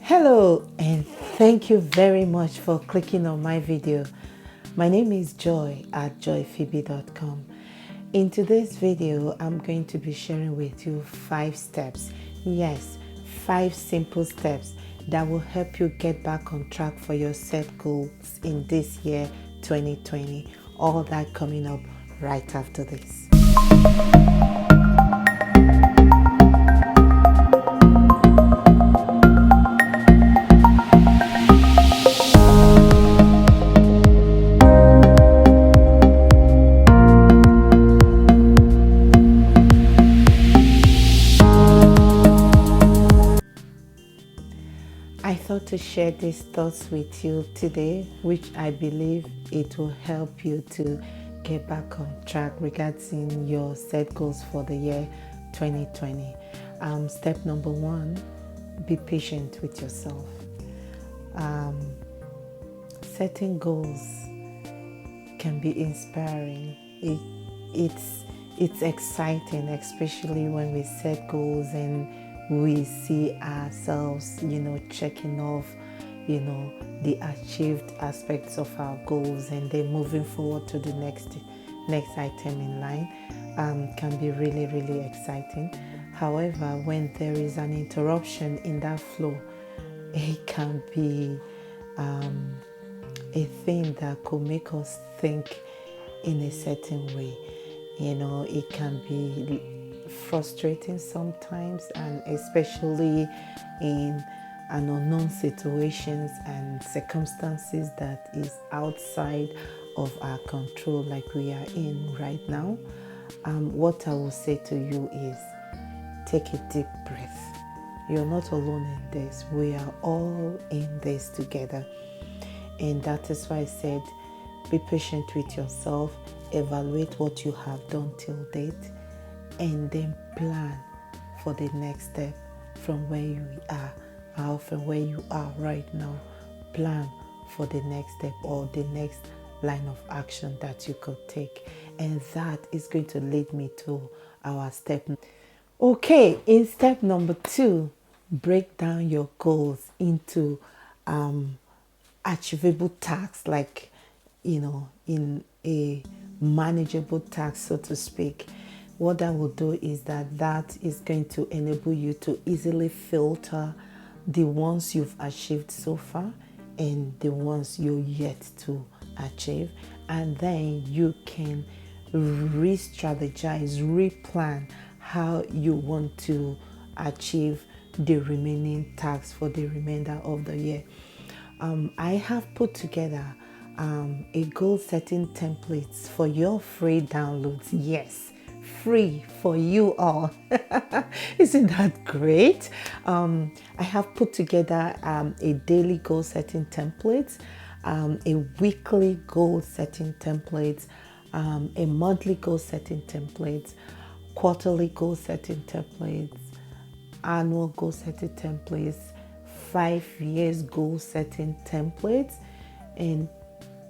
Hello and thank you very much for clicking on my video. My name is Joy at joyphoebe.com. In today's video, I'm going to be sharing with you 5 steps. Yes, 5 simple steps that will help you get back on track for your set goals in this year 2020. All that coming up right after this. I thought to share these thoughts with you today, which I believe it will help you to get back on track regarding your set goals for the year 2020. Step number 1, be patient with yourself. Setting goals can be inspiring. It's exciting, especially when we set goals and we see ourselves, checking off, the achieved aspects of our goals and then moving forward to the next item in line. Can be really, really exciting. However, when there is an interruption in that flow, it can be a thing that could make us think in a certain way. It can be frustrating sometimes, and especially in an unknown situations and circumstances that is outside of our control, like we are in right now. What I will say to you is take a deep breath. You're not alone in this. We are all in this together. And that is why I said, be patient with yourself, evaluate what you have done till date, and then plan for the next step from where you are, or from where you are right now. Plan for the next step or the next line of action that you could take. And that is going to lead me to our step. Okay, in step number 2, break down your goals into achievable tasks, like in a manageable task, so to speak. What that will do is that is going to enable you to easily filter the ones you've achieved so far and the ones you're yet to achieve, and then you can re-strategize, replan how you want to achieve the remaining tasks for the remainder of the year. I have put together a goal setting templates for your free downloads. Yes, free for you all. Isn't that great? I have put together a daily goal setting template, a weekly goal setting template, a monthly goal setting template, quarterly goal setting templates, annual goal setting templates, 5 years goal setting templates, and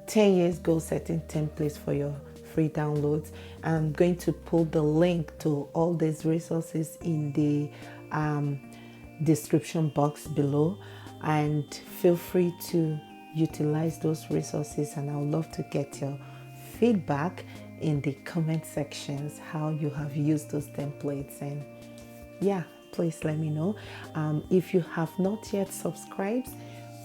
10 years goal setting templates for your free downloads. I'm going to put the link to all these resources in the description box below, and feel free to utilize those resources, and I would love to get your feedback in the comment sections how you have used those templates. And yeah, please let me know. If you have not yet subscribed,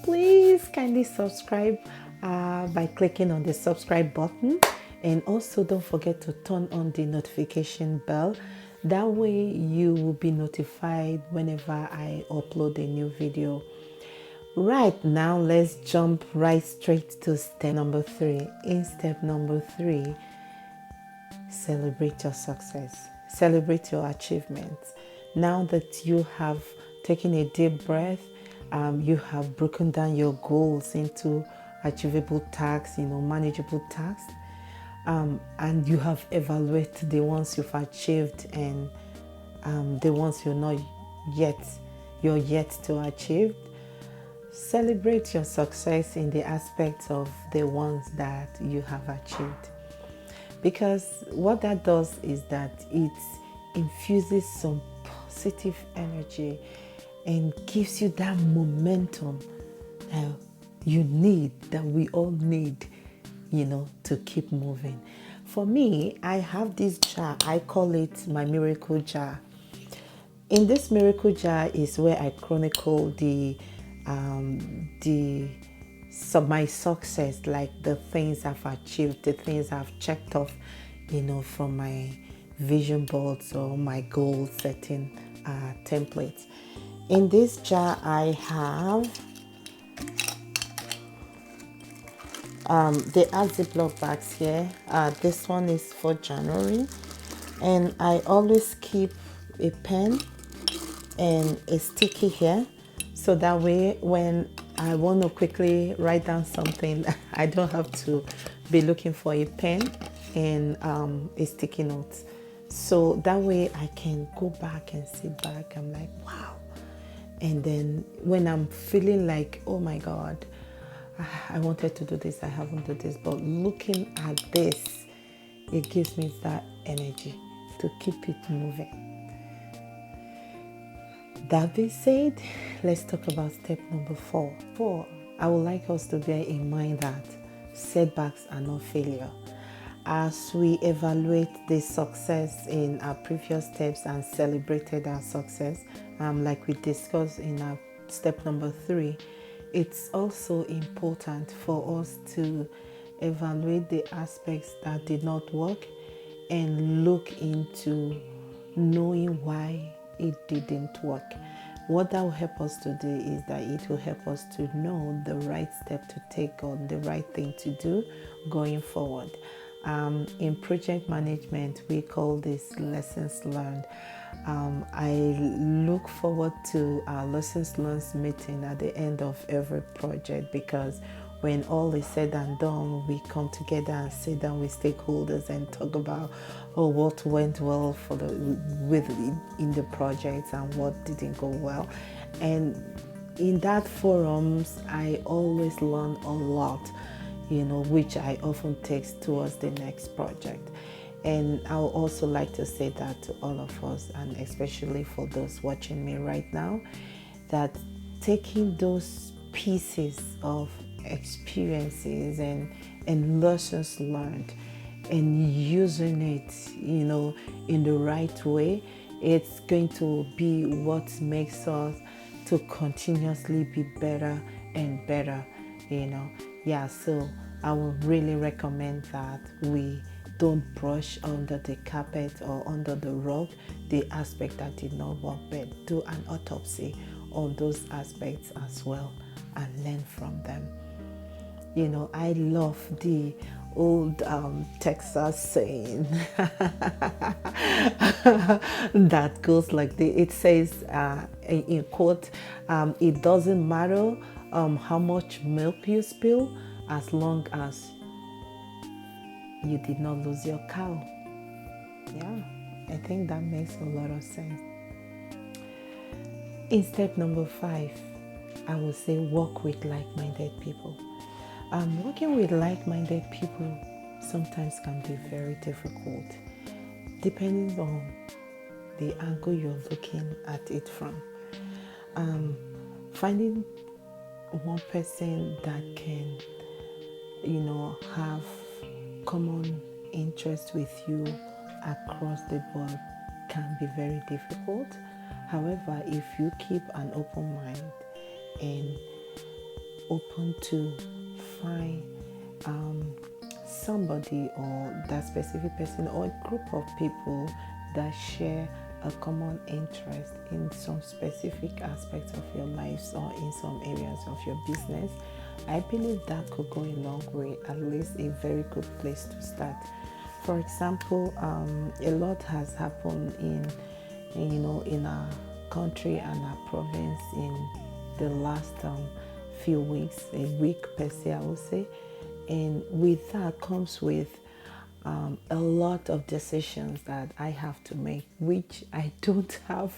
please kindly subscribe by clicking on the subscribe button, and also don't forget to turn on the notification bell. That way you will be notified whenever I upload a new video. Right now, let's jump right straight to step number 3. In step number 3, celebrate your success, celebrate your achievements. Now that you have taken a deep breath, you have broken down your goals into achievable tasks, manageable tasks, and you have evaluated the ones you've achieved and the ones you're yet to achieve. Celebrate your success in the aspects of the ones that you have achieved, because what that does is that it infuses some positive energy and gives you that momentum that you need, that we all need, to keep moving. For me, I have this jar. I call it my miracle jar. In this miracle jar is where I chronicle my success, like the things I've achieved, the things I've checked off, from my vision boards or my goal setting templates. In this jar, I have the Ziploc bags here. This one is for January, and I always keep a pen and a sticky here, so that way when I want to quickly write down something, I don't have to be looking for a pen and a sticky note. So that way I can go back and sit back. I'm like, wow. And then when I'm feeling like, oh my God, I wanted to do this, I haven't done this, but looking at this, it gives me that energy to keep it moving. That being said, let's talk about step number 4. I would like us to bear in mind that setbacks are not failure. As we evaluate the success in our previous steps and celebrated our success, like we discussed in our step number 3, it's also important for us to evaluate the aspects that did not work and look into knowing why it didn't work. What that will help us to do is that it will help us to know the right step to take or the right thing to do going forward. In project management, we call this lessons learned. I look forward to our lessons learned meeting at the end of every project, because when all is said and done, we come together and sit down with stakeholders and talk about what went well in the project and what didn't go well. And in that forums, I always learn a lot, which I often take towards the next project. And I would also like to say that to all of us, and especially for those watching me right now, that taking those pieces of experiences and lessons learned and using it, in the right way, it's going to be what makes us to continuously be better and better, So I would really recommend that we don't brush under the carpet or under the rug the aspect that did not work, but do an autopsy on those aspects as well and learn from them. I love the old Texas saying that goes like this. It says, in quote, it doesn't matter how much milk you spill, as long as you did not lose your cow. Yeah, I think that makes a lot of sense. In step number 5, I would say work with like-minded people. Working with like-minded people sometimes can be very difficult, depending on the angle you're looking at it from. Finding one person that can, have common interest with you across the board can be very difficult. However, if you keep an open mind and open to find somebody or that specific person or a group of people that share a common interest in some specific aspects of your lives or in some areas of your business, I believe that could go a long way, at least a very good place to start. For example, a lot has happened in our country and our province in the last few weeks, a week per se, I would say. And with that comes with a lot of decisions that I have to make, which I don't have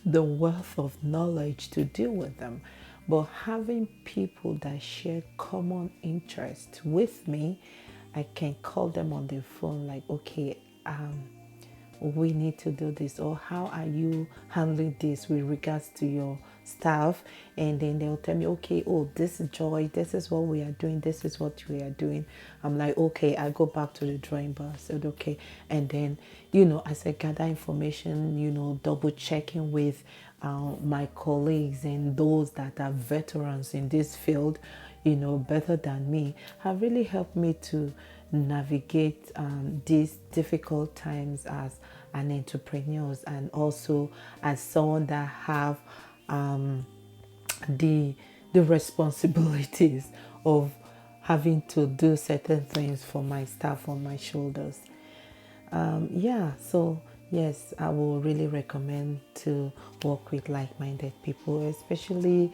the wealth of knowledge to deal with them. But having people that share common interests with me, I can call them on the phone like, okay, we need to do this, or how are you handling this with regards to your staff, and then they'll tell me, okay, oh, this is Joy, this is what we are doing, this is what we are doing. I'm like, okay, I go back to the drawing board. I said, okay. And then, as I gather information, double checking with my colleagues and those that are veterans in this field, better than me, have really helped me to navigate these difficult times as an entrepreneur, and also as someone that have the responsibilities of having to do certain things for my staff on my shoulders. So yes, I will really recommend to work with like-minded people, especially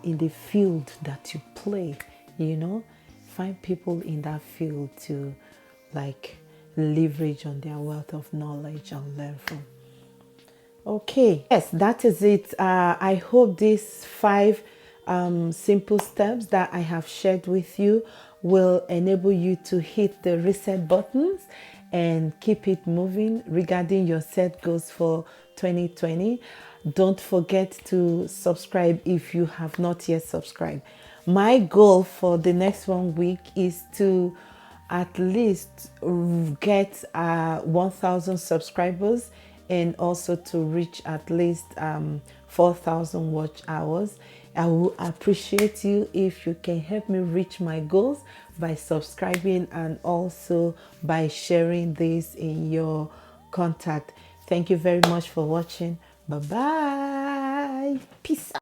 in the field that you play. Find people in that field to leverage on their wealth of knowledge and learn from. Okay, yes, that is it. I hope these 5 simple steps that I have shared with you will enable you to hit the reset buttons and keep it moving regarding your set goals for 2020. Don't forget to subscribe if you have not yet subscribed. My goal for the next 1 week is to at least get 1,000 subscribers, and also to reach at least 4,000 watch hours. I will appreciate you if you can help me reach my goals by subscribing and also by sharing this in your contact. Thank you very much for watching. Bye bye. Peace out.